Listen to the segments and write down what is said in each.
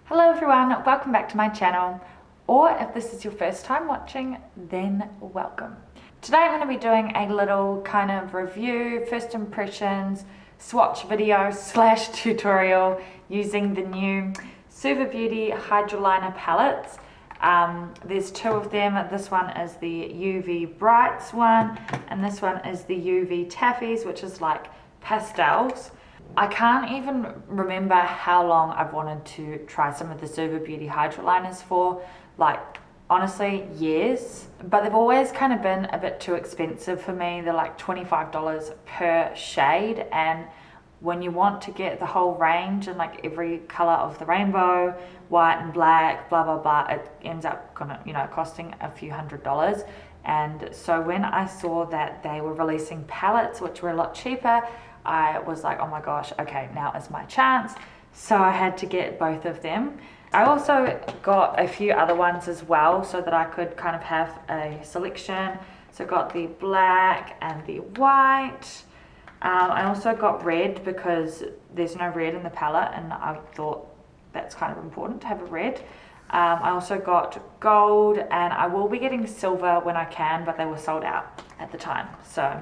Hello everyone, welcome back to my channel, or if this is your first time watching, then welcome. Today I'm going to be doing a little kind of review, first impressions, swatch video / tutorial using the new Suva Beauty Hydraliner palettes. There's two of them. This one is the UV Brights one, and this one is the UV Taffies, which is like pastels. I can't even remember how long I've wanted to try some of the Suva Beauty Hydraliners for, like honestly years, but they've always kind of been a bit too expensive for me. They're like $25 per shade, and when you want to get the whole range and like every color of the rainbow, white and black, blah blah blah, it ends up costing a few $100s. And so when I saw that they were releasing palettes which were a lot cheaper, I was like, oh my gosh, okay, now is my chance. So I had to get both of them. I also got a few other ones as well so that I could kind of have a selection. So I got the black and the white. I also got red because there's no red in the palette, and I thought that's kind of important to have a red. I also got gold, and I will be getting silver when I can, but they were sold out at the time. So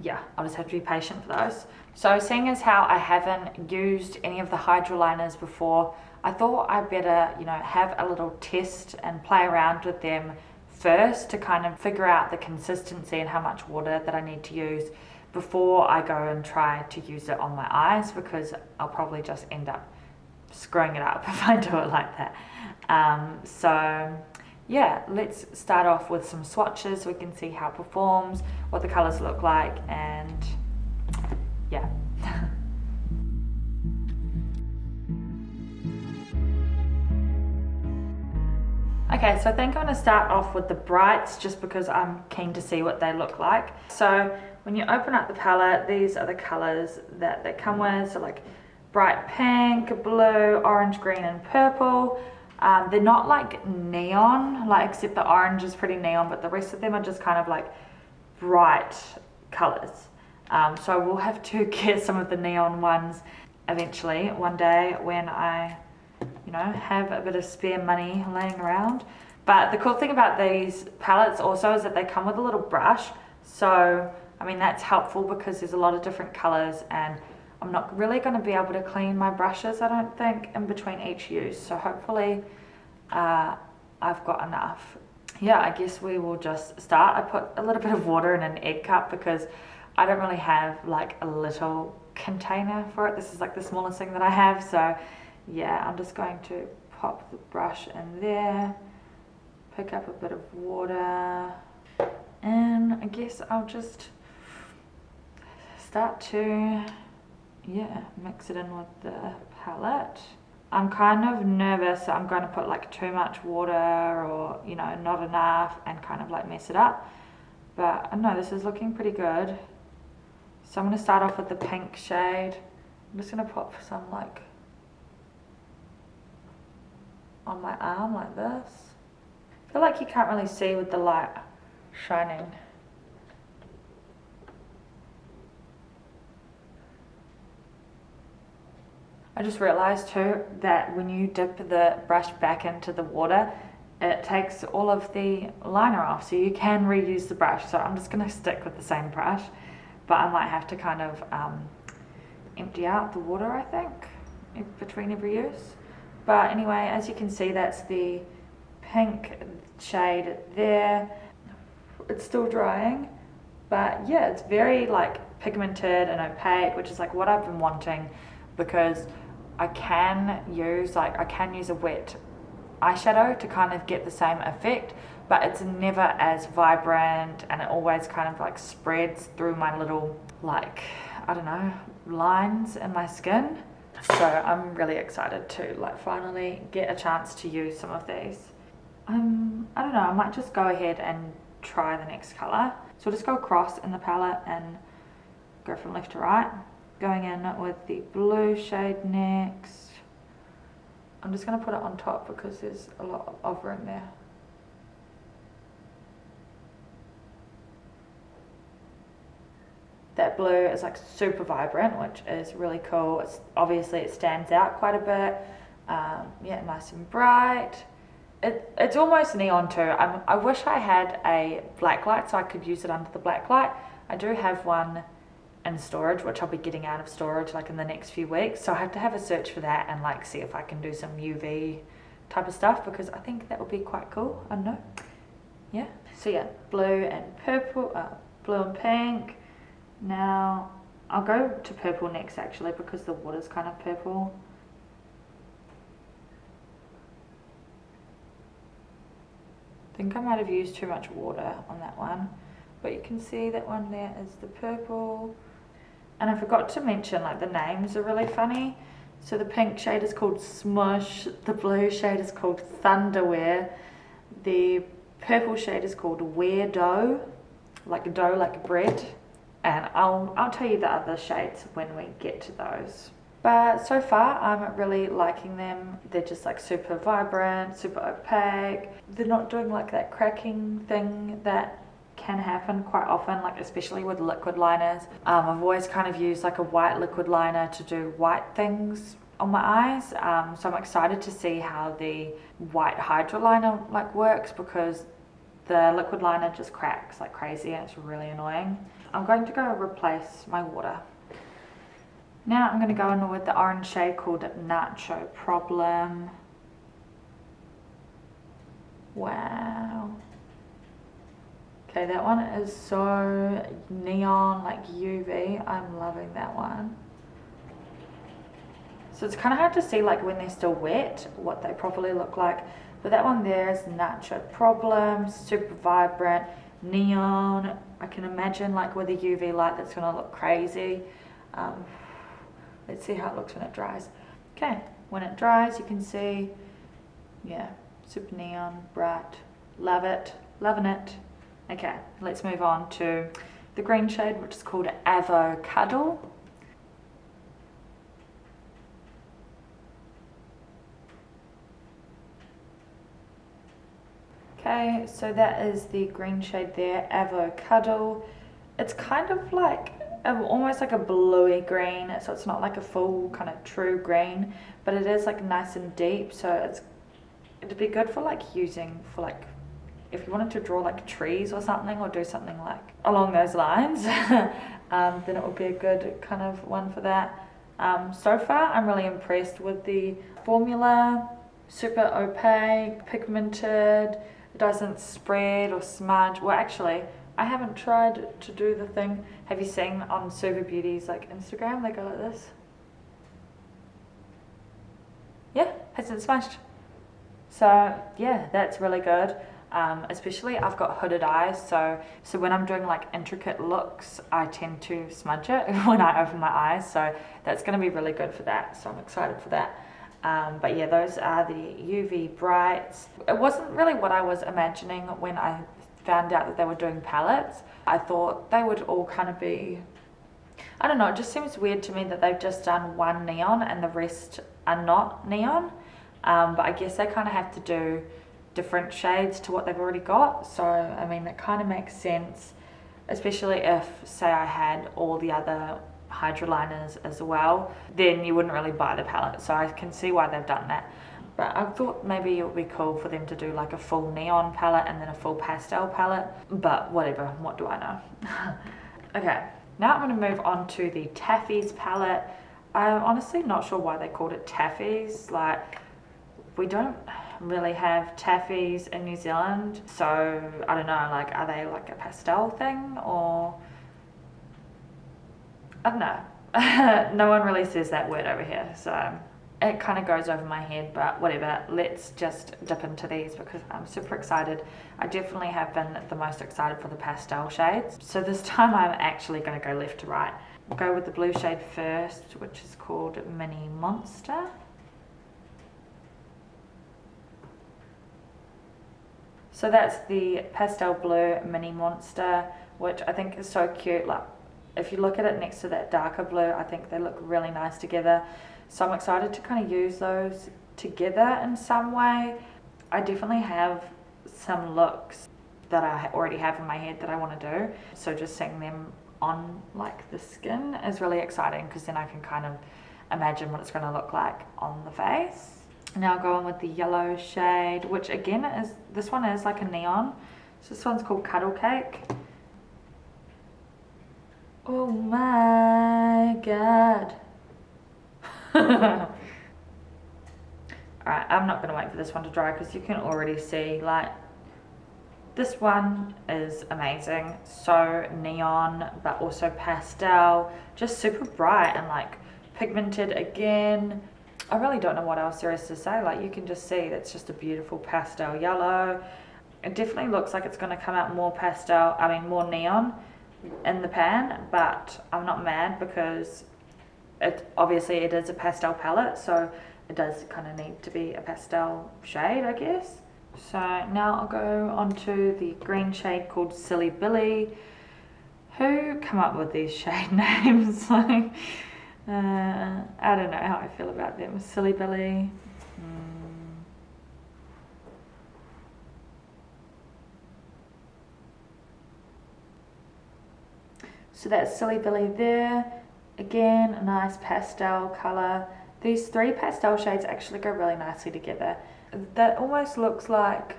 yeah, I'll just have to be patient for those. So seeing as how I haven't used any of the Hydraliners before, I thought I'd better, have a little test and play around with them first to kind of figure out the consistency and how much water that I need to use before I go and try to use it on my eyes, because I'll probably just end up screwing it up if I do it like that. So yeah, let's start off with some swatches so we can see how it performs, what the colors look like, and yeah. Okay, so I think I'm going to start off with the brights just because I'm keen to see what they look like. So when you open up the palette, these are the colors that they come with. So like bright pink, blue, orange, green, and purple. They're not like neon, like except the orange is pretty neon, but the rest of them are just kind of like bright colors. So I will have to get some of the neon ones eventually one day when I have a bit of spare money laying around. But the cool thing about these palettes also is that they come with a little brush. So I mean, that's helpful because there's a lot of different colors, and I'm not really going to be able to clean my brushes, I don't think, in between each use. So hopefully I've got enough. Yeah, I guess we will just start. I put a little bit of water in an egg cup because I don't really have like a little container for it. This is like the smallest thing that I have. So yeah, I'm just going to pop the brush in there, pick up a bit of water, and I guess I'll just start to mix it in with the palette. I'm kind of nervous that I'm going to put like too much water or not enough and kind of like mess it up, but I don't know, this is looking pretty good. So I'm going to start off with the pink shade. I'm just going to pop some like on my arm like this. I feel like you can't really see with the light shining. I just realized too that when you dip the brush back into the water, it takes all of the liner off, so you can reuse the brush. So I'm just going to stick with the same brush, but I might have to kind of empty out the water, I think, between every use. But anyway, as you can see, that's the pink shade there. It's still drying, but yeah, it's very like pigmented and opaque, which is like what I've been wanting, because I can use a wet eyeshadow to kind of get the same effect, but it's never as vibrant, and it always kind of like spreads through my little like, I don't know, lines in my skin. So I'm really excited to like finally get a chance to use some of these. I don't know, I might just go ahead and try the next color. So I'll just go across in the palette and go from left to right. Going in with the blue shade next. I'm just going to put it on top because there's a lot of room there. That blue is like super vibrant, which is really cool. Obviously it stands out quite a bit. Yeah, nice and bright. It's almost neon too. I wish I had a black light so I could use it under the black light. I do have one in storage, which I'll be getting out of storage like in the next few weeks. So I have to have a search for that and like see if I can do some UV type of stuff, because I think that would be quite cool. I don't know. Yeah. So yeah, blue and purple, blue and pink. Now I'll go to purple next actually, because the water's kind of purple. I think I might have used too much water on that one, but you can see that one there is the purple. And I forgot to mention, like, the names are really funny. So the pink shade is called Smush, the blue shade is called Thunderwear, the purple shade is called Weirdo, like dough, like bread. And I'll tell you the other shades when we get to those. But so far I'm really liking them. They're just like super vibrant, super opaque. They're not doing like that cracking thing that can happen quite often, like especially with liquid liners. I've always kind of used like a white liquid liner to do white things on my eyes. So I'm excited to see how the white Hydra liner like works, because the liquid liner just cracks like crazy and it's really annoying. I'm going to go replace my water. Now I'm going to go in with the orange shade called Nacho Problem. Wow. Okay, that one is so neon, like UV. I'm loving that one. So it's kind of hard to see like when they're still wet what they properly look like. But that one there is Nacho Problem, super vibrant, neon. I can imagine like with a UV light that's going to look crazy. Let's see how it looks when it dries. Okay, when it dries you can see, yeah, super neon, bright. Love it, loving it. Okay, let's move on to the green shade, which is called Avocado. Okay, so that is the green shade there, Avocado. It's kind of like almost like a bluey green, so it's not like a full kind of true green, but it is like nice and deep, so it'd be good for like using for like if you wanted to draw like trees or something, or do something like along those lines. Then it would be a good kind of one for that. So far I'm really impressed with the formula. Super opaque, pigmented, it doesn't spread or smudge. Well, actually I haven't tried to do the thing. Have you seen on Suva Beauty's like Instagram, they go like this? Yeah, hasn't smudged. So yeah, that's really good. Especially I've got hooded eyes, so when I'm doing like intricate looks I tend to smudge it when I open my eyes, so that's going to be really good for that, so I'm excited for that. But yeah, those are the UV brights. It wasn't really what I was imagining when I found out that they were doing palettes. I thought they would all kind of be, I don't know, it just seems weird to me that they've just done one neon and the rest are not neon. But I guess they kind of have to do different shades to what they've already got. So I mean, it kind of makes sense, especially if say I had all the other Hydraliners as well, then you wouldn't really buy the palette. So I can see why they've done that. But I thought maybe it would be cool for them to do like a full neon palette and then a full pastel palette. But whatever, what do I know? Okay, now I'm going to move on to the Taffies palette. I'm honestly not sure why they called it Taffies. Like, we don't really have Taffies in New Zealand. So I don't know, like, are they like a pastel thing, or I don't know. No one really says that word over here, so it kind of goes over my head, but whatever. Let's just dip into these because I'm super excited. I definitely have been the most excited for the pastel shades. So this time I'm actually going to go left to right. I'll go with the blue shade first, which is called Mini Monster. So that's the pastel blue Mini Monster, which I think is so cute. Like, if you look at it next to that darker blue, I think they look really nice together. So I'm excited to kind of use those together in some way. I definitely have some looks that I already have in my head that I want to do. So just seeing them on like the skin is really exciting, because then I can kind of imagine what it's going to look like on the face. Now going with the yellow shade, which again is, this one is like a neon. So this one's called Cuddle Cake. Oh my god. Alright, I'm not going to wait for this one to dry because you can already see, like, this one is amazing. So neon, but also pastel. Just super bright and like pigmented again. I really don't know what else there is to say. Like, you can just see it's just a beautiful pastel yellow. It definitely looks like it's going to come out more pastel, more neon in the pan, but I'm not mad because obviously it is a pastel palette, so it does kind of need to be a pastel shade, I guess. So now I'll go on to the green shade called Silly Billy. Who come up with these shade names? Like, I don't know how I feel about them. Silly Billy. So that's Silly Billy there. Again, a nice pastel color. These three pastel shades actually go really nicely together. That almost looks like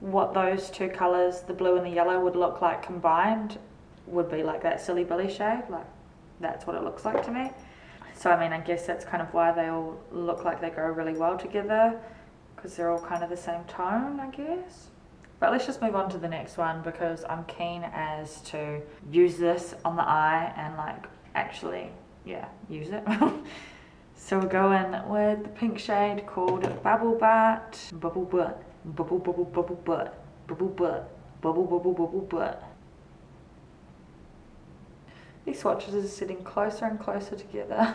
what those two colors, the blue and the yellow, would look like combined, would be like that Silly Billy shade. Like, that's what it looks like to me. So I guess that's kind of why they all look like they go really well together, because they're all kind of the same tone, I guess. But let's just move on to the next one because I'm keen as to use this on the eye and like actually, yeah, use it. So we'll go in with the pink shade called Bubble Butt. Bubble Butt. Bubble Bubble Bubble Butt. Bubble Butt. Bubble Bubble Bubble Butt. These swatches are sitting closer and closer together.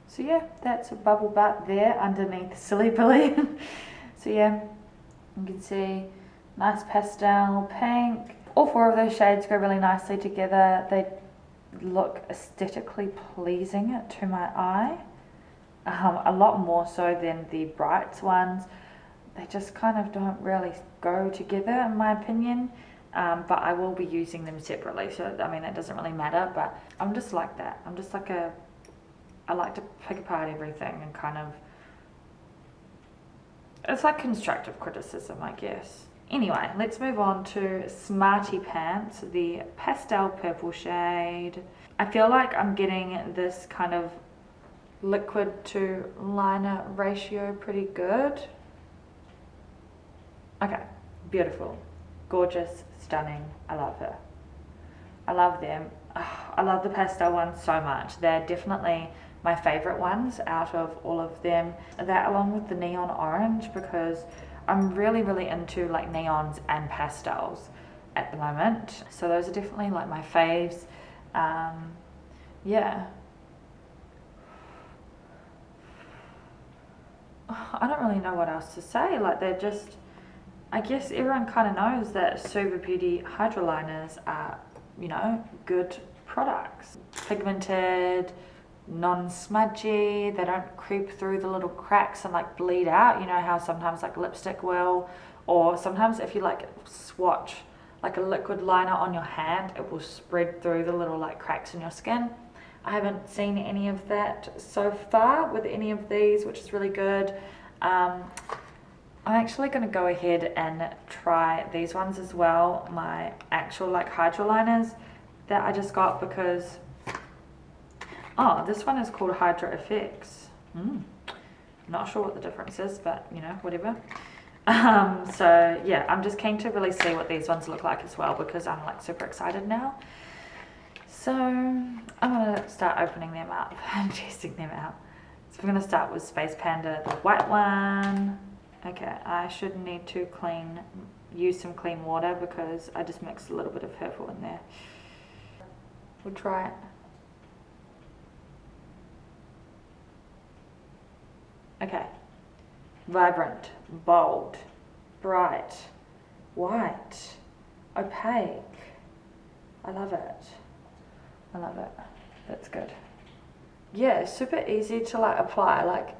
So yeah, that's a Bubble Butt there underneath Silly Billy. So yeah, you can see nice pastel pink. All four of those shades go really nicely together. They look aesthetically pleasing to my eye. A lot more so than the brights ones. They just kind of don't really go together in my opinion. But I will be using them separately, so that doesn't really matter, but I'm just like that. I'm just like I like to pick apart everything and kind of, it's like constructive criticism, I guess. Anyway, let's move on to Smarty Pants, the pastel purple shade. I feel like I'm getting this kind of liquid to liner ratio pretty good. Okay, beautiful, gorgeous, stunning. I love her. I love them. Oh, I love the pastel ones so much. They're definitely my favorite ones out of all of them. That along with the neon orange, because I'm really into like neons and pastels at the moment. So those are definitely like my faves. Yeah. I don't really know what else to say. Like, they're just, I guess everyone kind of knows that Suva Beauty Hydraliners are, you know, good products. Pigmented, non-smudgy, they don't creep through the little cracks and like bleed out. You know how sometimes like lipstick will, or sometimes if you like swatch like a liquid liner on your hand, it will spread through the little like cracks in your skin. I haven't seen any of that so far with any of these, which is really good. I'm actually going to go ahead and try these ones as well, my actual like Hydraliners that I just got, because this one is called Hydra Effects. Not sure what the difference is, but you know, whatever. So yeah, I'm just keen to really see what these ones look like as well, because I'm like super excited now. So I'm gonna start opening them up and testing them out. So we're gonna start with Space Panda, the white one. Okay, I should need to use some clean water because I just mixed a little bit of purple in there. We'll try it. Okay, vibrant, bold, bright, white, opaque. I love it. I love it. That's good. Yeah, super easy to like apply. Like,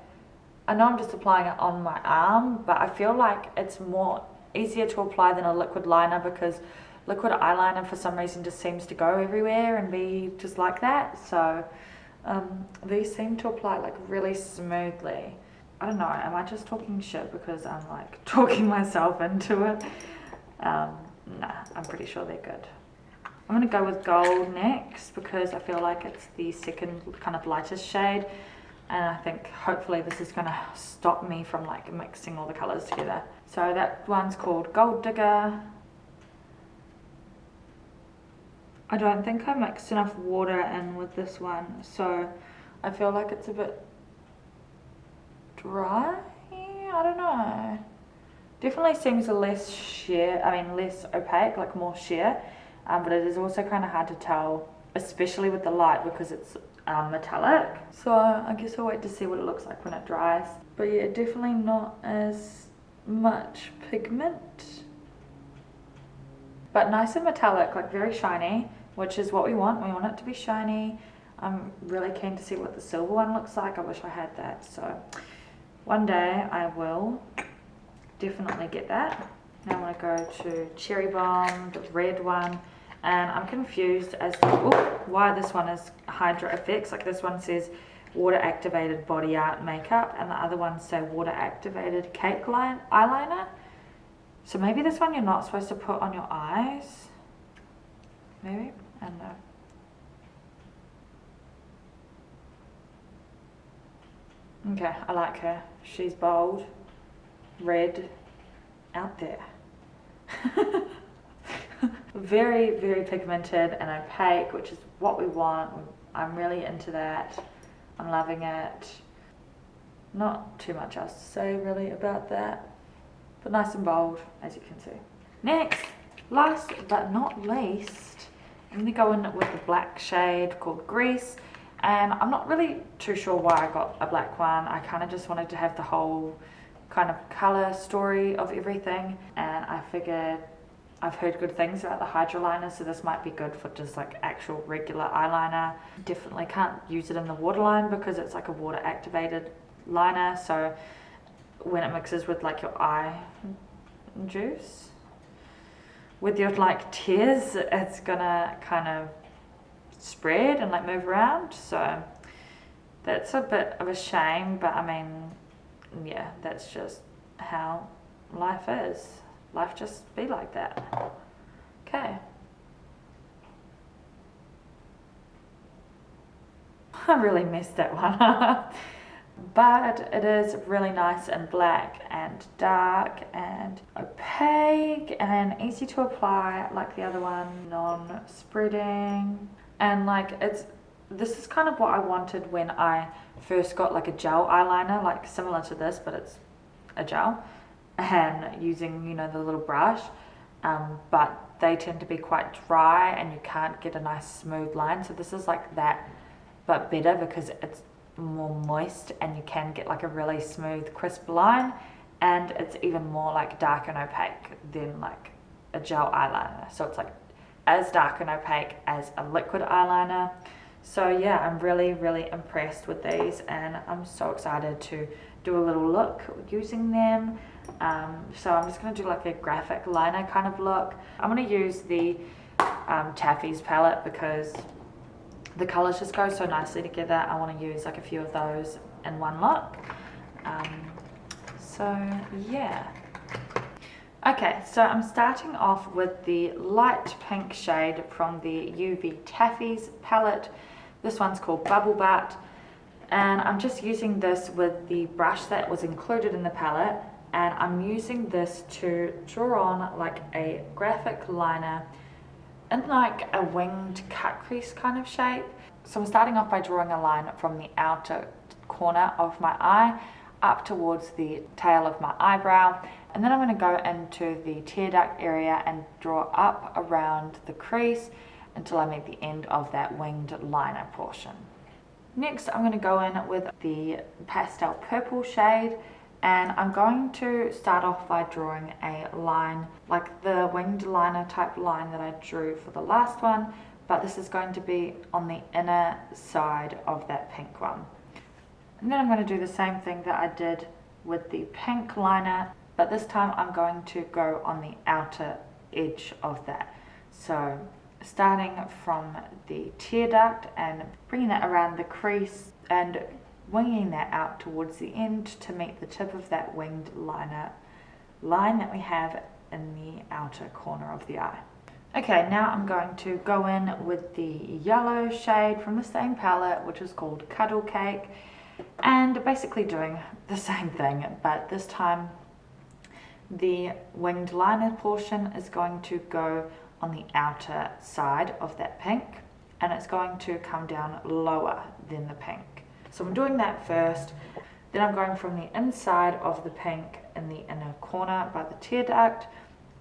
I know I'm just applying it on my arm, but I feel like it's more easier to apply than a liquid liner, because liquid eyeliner for some reason just seems to go everywhere and be just like that. So these seem to apply like really smoothly. I don't know, am I just talking shit because I'm like talking myself into it? Nah, I'm pretty sure they're good. I'm gonna go with gold next because I feel like it's the second kind of lightest shade, and I think hopefully this is gonna stop me from like mixing all the colors together. So that one's called Gold Digger. I don't think I mixed enough water in with this one, so I feel like it's a bit dry. I don't know. Definitely seems less sheer, less opaque, like more sheer, but it is also kind of hard to tell, especially with the light because it's metallic. So I guess I'll wait to see what it looks like when it dries. But yeah, definitely not as much pigment, but nice and metallic, like very shiny, which is what we want. We want it to be shiny. I'm really keen to see what the silver one looks like. I wish I had that, so one day I will definitely get that. Now I'm going to go to Cherry Bomb, the red one, and I'm confused as to why this one is Hydra Effects. Like this one says water activated body art makeup, and the other ones say water activated cake line eyeliner. So maybe this one you're not supposed to put on your eyes. Maybe? I don't know. Okay, I like her. She's bold, red, out there. Very, very pigmented and opaque, which is what we want. I'm really into that. I'm loving it. Not too much else to say really about that, but nice and bold, as you can see. Next, last but not least, I'm going to go in with a black shade called Grease, and I'm not really too sure why I got a black one. I kind of just wanted to have the whole kind of color story of everything, and I figured I've heard good things about the Hydraliners, so this might be good for just like actual regular eyeliner. Definitely can't use it in the waterline because it's like a water activated liner, so when it mixes with like your eye juice, with your like tears, it's gonna kind of spread and like move around, so that's a bit of a shame, but I mean, yeah, that's just how life is. Life just be like that. Okay. I really messed that one up. But it is really nice and black and dark and opaque and easy to apply like the other one, non-spreading, and like this is kind of what I wanted when I first got like a gel eyeliner, like similar to this, but it's a gel, and using, you know, the little brush, but they tend to be quite dry and you can't get a nice smooth line. So this is like that, but better because it's more moist and you can get like a really smooth crisp line, and it's even more like dark and opaque than like a gel eyeliner. So it's like as dark and opaque as a liquid eyeliner. So yeah, I'm really, really impressed with these, and I'm so excited to do a little look using them. So I'm just going to do like a graphic liner kind of look. I'm going to use the Taffies palette because the colors just go so nicely together. I want to use like a few of those in one look. So yeah. Okay, so I'm starting off with the light pink shade from the UV Taffies palette. This one's called Bubble Butt, and I'm just using this with the brush that was included in the palette, and I'm using this to draw on like a graphic liner in like a winged cut crease kind of shape. So I'm starting off by drawing a line from the outer corner of my eye up towards the tail of my eyebrow, and then I'm going to go into the tear duct area and draw up around the crease until I meet the end of that winged liner portion. Next, I'm going to go in with the pastel purple shade, and I'm going to start off by drawing a line like the winged liner type line that I drew for the last one, but this is going to be on the inner side of that pink one. And then I'm going to do the same thing that I did with the pink liner, but this time I'm going to go on the outer edge of that. So starting from the tear duct and bringing that around the crease and winging that out towards the end to meet the tip of that winged liner line that we have in the outer corner of the eye. Okay, now I'm going to go in with the yellow shade from the same palette, which is called Cuddle Cake, and basically doing the same thing, but this time the winged liner portion is going to go on the outer side of that pink, and it's going to come down lower than the pink. So I'm doing that first, then I'm going from the inside of the pink in the inner corner by the tear duct,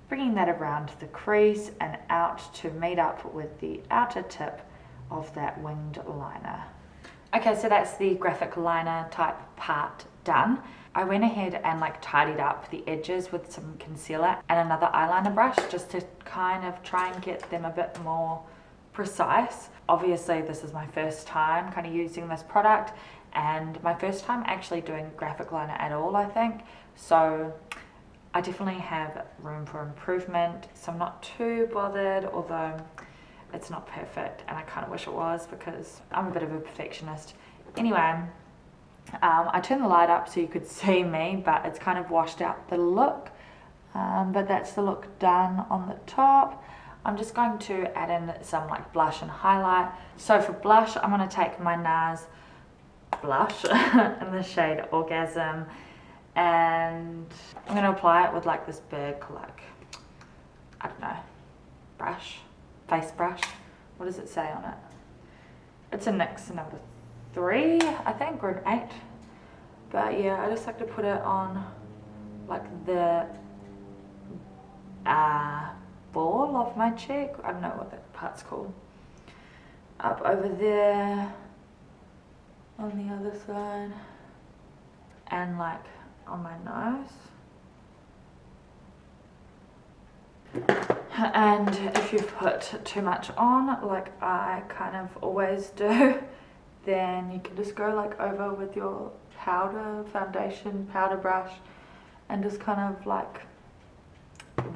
bringing that around the crease and out to meet up with the outer tip of that winged liner. Okay, so that's the graphic liner type part done. I went ahead and like tidied up the edges with some concealer and another eyeliner brush just to kind of try and get them a bit more precise. Obviously this is my first time kind of using this product and my first time actually doing graphic liner at all, I think. So I definitely have room for improvement, so I'm not too bothered, although it's not perfect and I kind of wish it was because I'm a bit of a perfectionist. Anyway, I turned the light up so you could see me, but it's kind of washed out the look, but that's the look done on the top. I'm just going to add in some like blush and highlight. So for blush, I'm going to take my NARS blush in the shade Orgasm, and I'm going to apply it with like this big, like, I don't know, brush, face brush. What does it say on it? It's a NYX number 3, I think, or an 8. But yeah, I just like to put it on like the ball of my cheek. I don't know what that part's called. Up over there, on the other side, and like on my nose. And if you put too much on, like I kind of always do, then you can just go like over with your foundation powder brush and just kind of like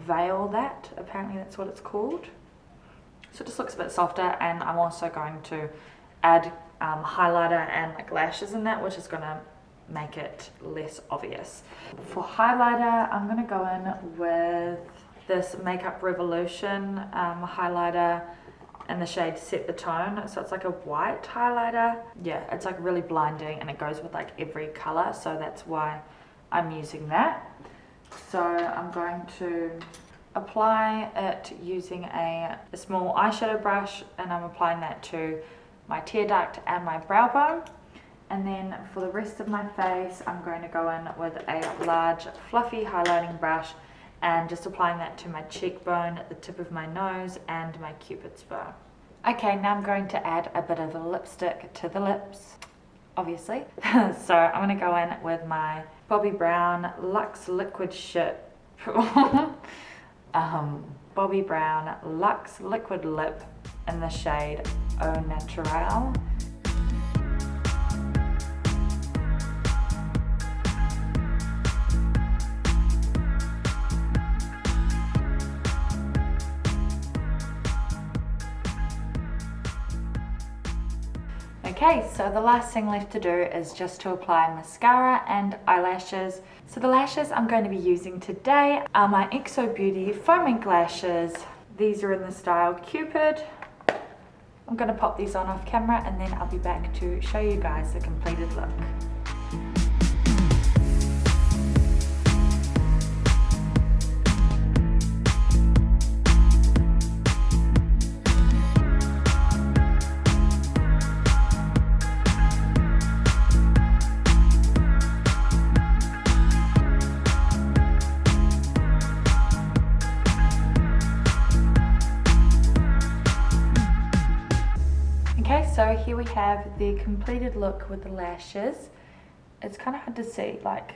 veil that. Apparently that's what it's called. So it just looks a bit softer, and I'm also going to add highlighter and like lashes in that, which is going to make it less obvious. For highlighter, I'm going to go in with this Makeup Revolution highlighter in the shade Set the Tone. So it's like a white highlighter. Yeah, it's like really blinding and it goes with like every color, so that's why I'm using that. So I'm going to apply it using a small eyeshadow brush, and I'm applying that to my tear duct and my brow bone. And then for the rest of my face, I'm going to go in with a large fluffy highlighting brush and just applying that to my cheekbone, the tip of my nose, and my cupid's bow. Okay, now I'm going to add a bit of a lipstick to the lips, obviously. So I'm going to go in with my Bobbi Brown Luxe Liquid Bobbi Brown Luxe Liquid Lip in the shade Au Naturel. Okay, so the last thing left to do is just to apply mascara and eyelashes. So the lashes I'm going to be using today are my XO Beauty Foam Ink Lashes. These are in the style Cupid. I'm going to pop these on off camera and then I'll be back to show you guys the completed look. Okay, so here we have the completed look with the lashes. It's kind of hard to see, like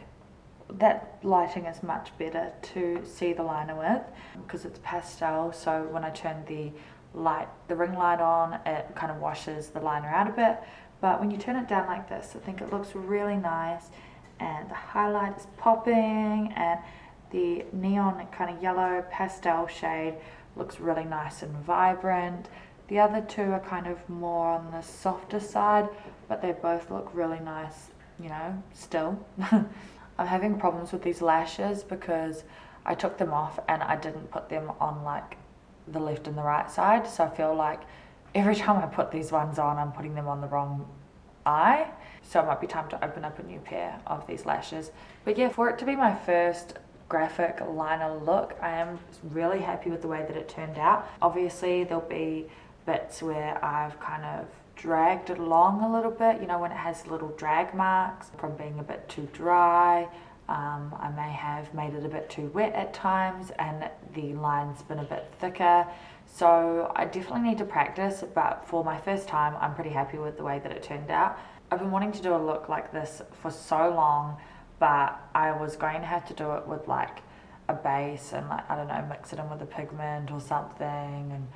that lighting is much better to see the liner with because it's pastel, so when I turn the ring light on, it kind of washes the liner out a bit. But when you turn it down like this, I think it looks really nice, and the highlight is popping, and the neon kind of yellow pastel shade looks really nice and vibrant. The other two are kind of more on the softer side, but they both look really nice, you know, still. I'm having problems with these lashes because I took them off and I didn't put them on like the left and the right side, so I feel like every time I put these ones on, I'm putting them on the wrong eye. So it might be time to open up a new pair of these lashes. But yeah, for it to be my first graphic liner look, I am really happy with the way that it turned out. Obviously there'll be bits where I've kind of dragged it along a little bit, you know, when it has little drag marks from being a bit too dry. I may have made it a bit too wet at times and the line's been a bit thicker. So I definitely need to practice, but for my first time, I'm pretty happy with the way that it turned out. I've been wanting to do a look like this for so long, but I was going to have to do it with like a base and like, I don't know, mix it in with a pigment or something. And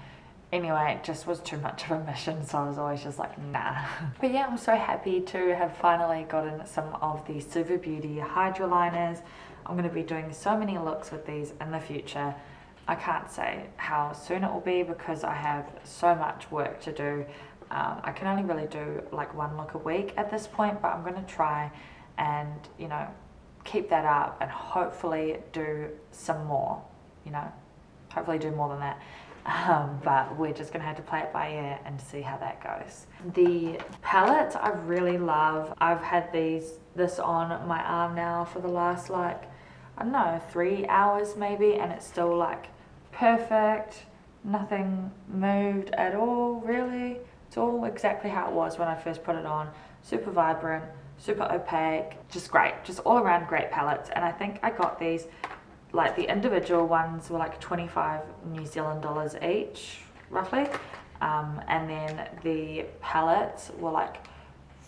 anyway, it just was too much of a mission, so I was always just like, nah. But yeah, I'm so happy to have finally gotten some of the Suva Beauty Hydraliners. I'm going to be doing so many looks with these in the future. I can't say how soon it will be because I have so much work to do. I can only really do like one look a week at this point, but I'm going to try and, you know, keep that up and hopefully do some more, you know, hopefully do more than that. But we're just gonna have to play it by ear and see how that goes. The palettes I really love. I've had this on my arm now for the last like, I don't know, 3 hours maybe, and it's still like perfect. Nothing moved at all, really. It's all exactly how it was when I first put it on. Super vibrant, super opaque, just great, just all around great palettes. And I think I got these, like the individual ones were like 25 New Zealand dollars each, roughly. And then the palettes were like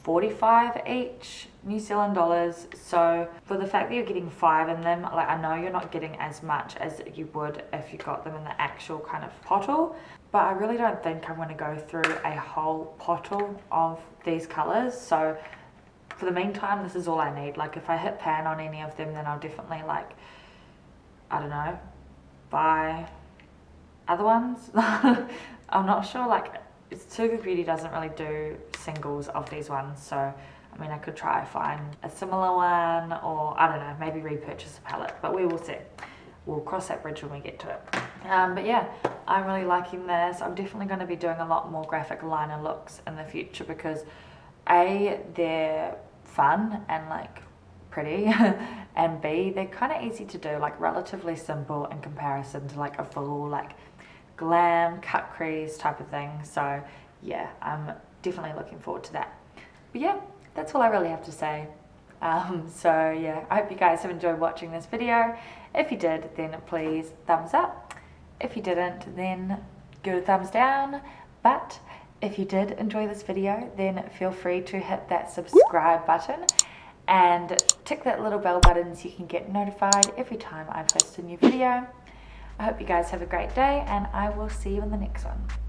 45 each New Zealand dollars. So for the fact that you're getting 5 in them, like I know you're not getting as much as you would if you got them in the actual kind of bottle, but I really don't think I'm going to go through a whole bottle of these colors. So for the meantime, this is all I need. Like if I hit pan on any of them, then I'll definitely like, I don't know, buy other ones. I'm not sure, like Suva Beauty doesn't really do singles of these ones, so I mean I could try find a similar one, or I don't know, maybe repurchase a palette, but we will see. We'll cross that bridge when we get to it. But yeah, I'm really liking this. I'm definitely going to be doing a lot more graphic liner looks in the future because A, they're fun and like pretty, and B, they're kind of easy to do, like relatively simple in comparison to like a full like glam cut crease type of thing. So yeah, I'm definitely looking forward to that. But yeah, that's all I really have to say. So yeah, I hope you guys have enjoyed watching this video. If you did, then please thumbs up. If you didn't, then give it a thumbs down. But if you did enjoy this video, then feel free to hit that subscribe button and tick that little bell button so you can get notified every time I post a new video. I hope you guys have a great day, and I will see you in the next one.